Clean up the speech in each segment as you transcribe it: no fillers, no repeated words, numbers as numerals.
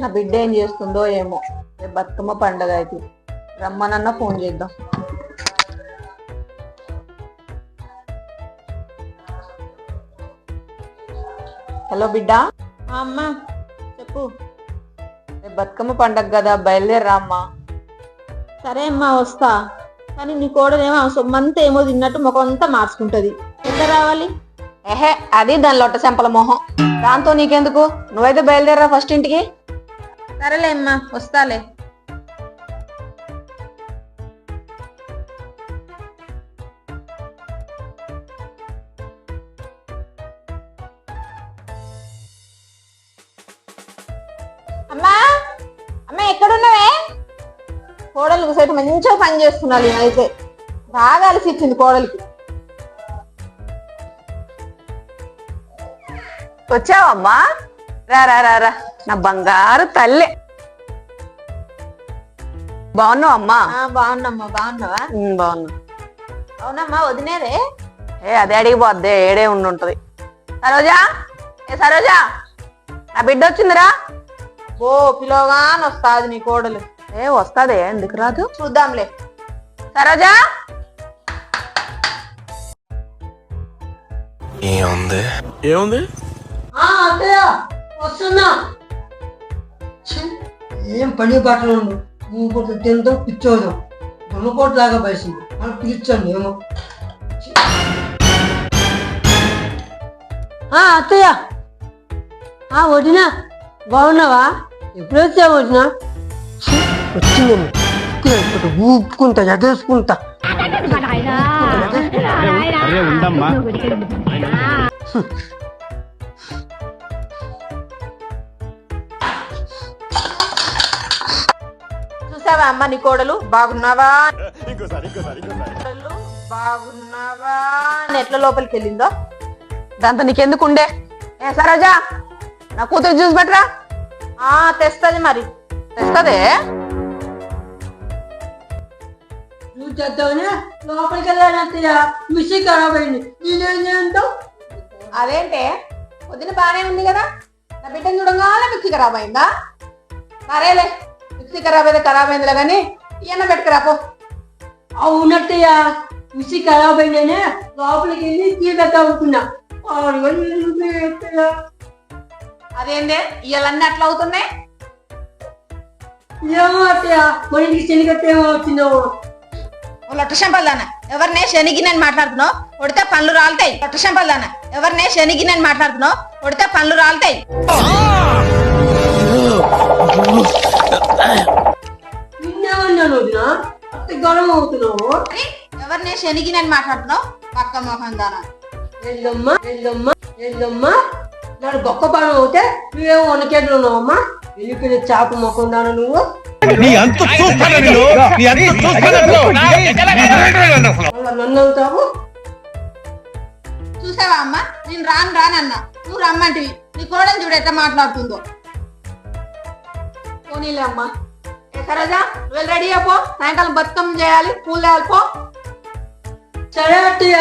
నా బిడ్డ ఏం చేస్తుందో ఏమో. రేపు బతుకమ్మ పండగ అయితే రమ్మనన్నా ఫోన్ చేద్దాం. హలో బిడ్డ. అమ్మా చెప్పు. రేపు బతుకమ్మ పండగ కదా, బయలుదేరరా అమ్మా. సరే అమ్మా వస్తా, కానీ నీ కోడలేమో సొమ్మంతా ఏమో తిన్నట్టు ముఖం అంతా మార్చుకుంటది. ఎంత రావాలి? ఏహే, అది దాని లొట్ట చెంపల మొహం. దాంతో నీకెందుకు, నువ్వైతే బయలుదేరా ఫస్ట్ ఇంటికి. సరేలే అమ్మా వస్తాలే. అమ్మా అమ్మా ఎక్కడున్నావే? కోడలికి సైతం మంచిగా పని చేస్తున్నాను నేనైతే. బాగా అలసిచ్చింది కోడలికి. వచ్చావమ్మా? రా రా రా రా నా బంగారు తల్లి. బాగున్నావు అమ్మా? బాగున్నామ్మా. బాగున్నావా? బాగున్నా. అవునమ్మా వదినేదే? అదే అడిగిపోద్దే, ఏడే ఉండుంటది. సరోజా, ఏ సరోజా నా బిడ్డ వచ్చిందిరా. ఓ పిలోగాని వస్తాది నీ కోడలు. వస్తాదే, ఎందుకు రాదు, చూద్దాంలే. సరోజా ఏముంది? వస్తున్నా. ఏం పని బట్టలు ఉండు, నువ్వు కొట్టు తింటాం పిచ్చోదాం. దొన్నపోటు లాగా బయసింది అని పిలిచాను ఏమో. అత్తయ్య వదినా బాగున్నావా? ఎప్పుడు వచ్చావు వదినా? వచ్చిందేమో ఇప్పుడు ఊపుకుంటా ఎగేసుకుంటా. చూసావా అమ్మ నీ కోడలు? బాగున్నావా బాగున్నావా అని ఎట్లా లోపలికి వెళ్ళిందో. దాంతో నీకెందుకు ఉండే? సరోజా నా కూతురు చూసి పెట్టరా. తెస్తది, మరి తెస్తదే. నువ్వు చేద్దామని లోపలికి వెళ్ళాను అత్తయ్య, మిక్సీ ఖరాబ్ అయింది. నేనేం చేద్దాం? అదేంటే పొద్దున బానే ఉంది కదా, నా బిడ్డను చూడంగానే మిక్సీ ఖరాబ్ అయిందా? సరేలే, మిక్సీ ఖరాబ్ అయిందిలే కానీ ఇవన్న పెట్టుకురాపో. అవునట్టయ్య, మిక్సీ ఖరాబ్ అయిందనే లోపలికి వెళ్ళి తీద్దాం అనుకున్నా. అదేందే ఇవన్నీ అట్లా అవుతున్నాయి? ఏమో అత్తయ్య, మన ఇంటికి శనిగట్ట ఏమో వచ్చిందో. లొట్ట శంపల్దానా, ఎవరినే శనిగి నేను మాట్లాడుతున్నావు? కొడితే పనులు రాలుతాయి. లొట్ట శంపల్దానా, ఎవరినే శనిగి నేను మాట్లాడుతున్నావు? కొడితే పనులు రాలుతాయి. నిన్నేమన్నాను వదినా, అత్త గొడవ అవుతున్నావు? ఎవరినే శనిగి నేను మాట్లాడుతున్నావు? పక్క మొహం దానా. వెళ్ళమ్మా వెళ్ళమ్మా వెళ్ళమ్మా, నాడు గొప్ప పని అవుతే నువ్వేమో వనకేట్లు ఉన్నావమ్మా. వెళ్ళిపోయిన చాప మొఖం దానా నువ్వు. నన్ను అవుతావు. చూసావా అమ్మా, నేను రానన్నా నువ్వు రమ్మంటివి. నీ కోడని చూడు ఎట్లా మాట్లాడుతుందో. పోనీలే అమ్మా. సరేజా నువ్వు రెడీ అయిపో, సాయంకాలం బతుకమ్మ చేయాలి, పూలు తేవాలి పో. సరే అత్తయ్య.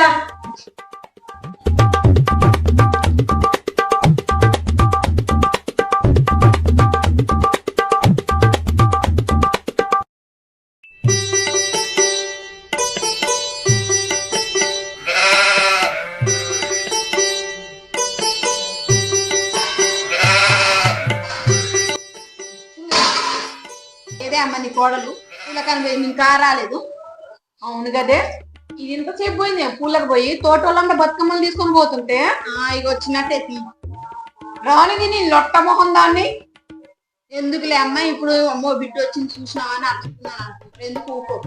ఏదే అమ్మ నీ కోడలు పూలకని ఇంకా రాలేదు? అవును కదే, ఇది ఇంతసేపు పోయింది పూలకు పోయి. తోటోళ్ళంతా బతుకమ్మలు తీసుకొని పోతుంటే ఇక వచ్చినట్టే రానిది నీ లొట్ట మొహం దాన్ని. ఎందుకులే అమ్మ, ఇప్పుడు అమ్మో బిడ్డ వచ్చింది చూసినా అని అనుకుంటున్నాను. ఎందుకు ఊకో.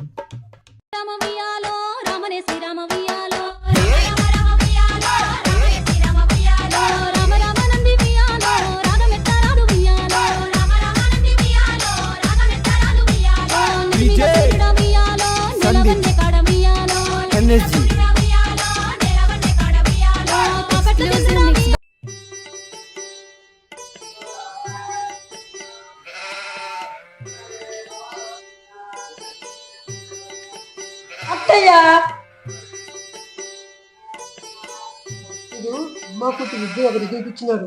అత్తయ్య ఇది అమ్మ పుట్టి విద్య ఒకటి చూపించినాడు.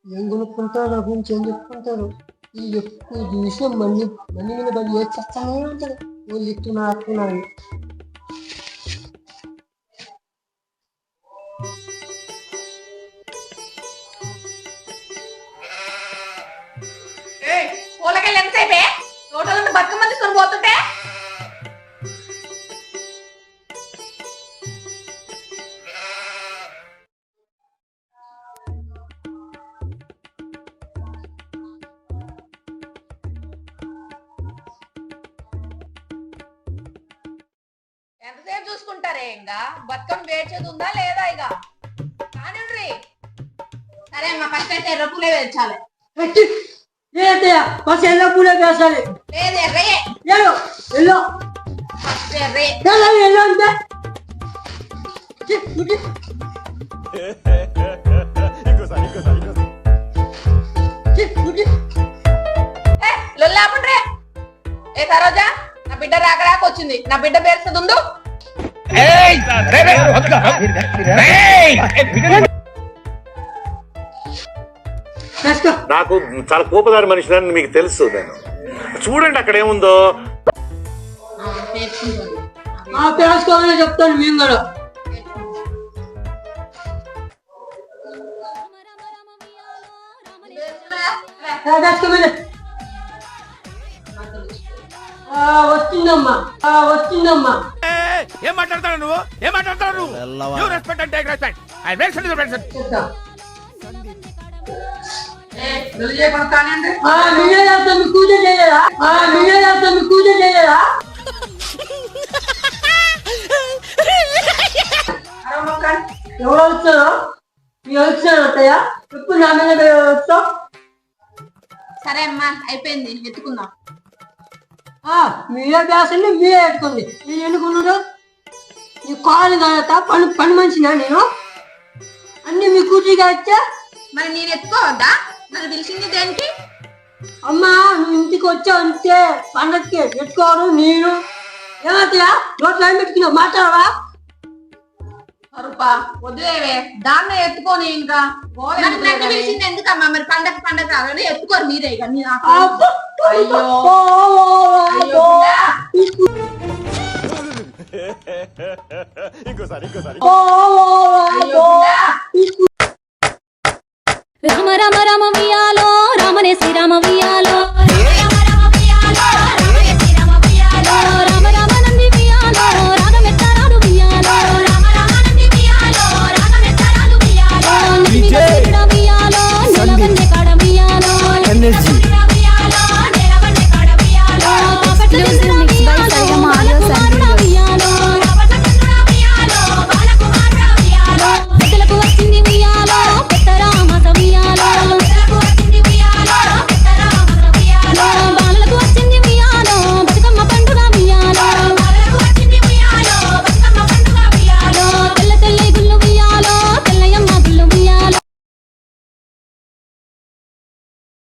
ఏం కొనుక్కుంటారు, నా గురించి ఏం చెప్పుకుంటారు. ఈ ఎక్కువ చూసిన మళ్ళీ మళ్ళీ మీద బలి ఏ చచ్చానే ఉంటాడు వాళ్ళు ఇస్తున్నారు పూలకెళ్ళి ఎంతసేపే తోటలో నుండి బతుకమ్మ తీసుకొని పోతుంటే ఎంతసేపు చూసుకుంటారే ఇంకా బతుకమ్మ వేచేది ఉందా లేదా ఇక కానీ సరే అమ్మా ఫస్ట్ అయితే ఎర్ర పూలే వేయించాలి లేదయ్యా ఫస్ట్ ఎల్లో పూలే వేసాలి లేదు ఎర్రయే yellow yellow first array yellow అంటే లొల్లాపండ్రే ఏ సరోజా నా బిడ్డ రాక రాక వచ్చింది నా బిడ్డ పేరుస్తుంది ఉండు నాకు చాలా కోపదారి మనిషిని మీకు తెలుసు నేను చూడండి అక్కడ ఏముందో పేసుకోవాలని చెప్తాను మేము కూడా వచ్చిందమ్మా వచ్చిందమ్మా ఏం మాట్లాడతాడు నువ్వు ఏం మాట్లాడతాడు నువ్వు రెస్పెక్ట్ అంటే రెస్పెక్ట్ ఐ రెస్పెక్ట్ పూజ చేయలేదా పూజ చేయలేదా ఎవరు వచ్చారో మీరు వచ్చారు అత్తయ్య ఇప్పుడు నా మీద వచ్చావు సరే అమ్మా అయిపోయింది ఎత్తుకుందాం మీరే బ్యాసండి మీరే ఎట్టుకోండి నేను ఎన్నుకున్నాడు నీ కాలు కదా పని మనిషినా నేను అన్ని మీ కూతురిగా వచ్చా మరి నేను ఎత్తుకోవద్దా నాకు తెలిసింది దేనికి అమ్మా నువ్వు ఇంటికి వచ్చావు అంతే పండగకి పెట్టుకోవడం నేను ఏమవుతాయా నోట్లో ఏం పెట్టుకున్నావు మాట్లాడవా రూపా వదిలేవే దాన్ని ఎత్తుకోని ఇంకా నాకు నన్ను పిలిచింది ఎందుకమ్మా మరి పండగ రాదని ఎత్తుకోరు మీరే ఇక అయ్యో రామ రామ రామ వియాలో రామనే శ్రీరామ వియాలో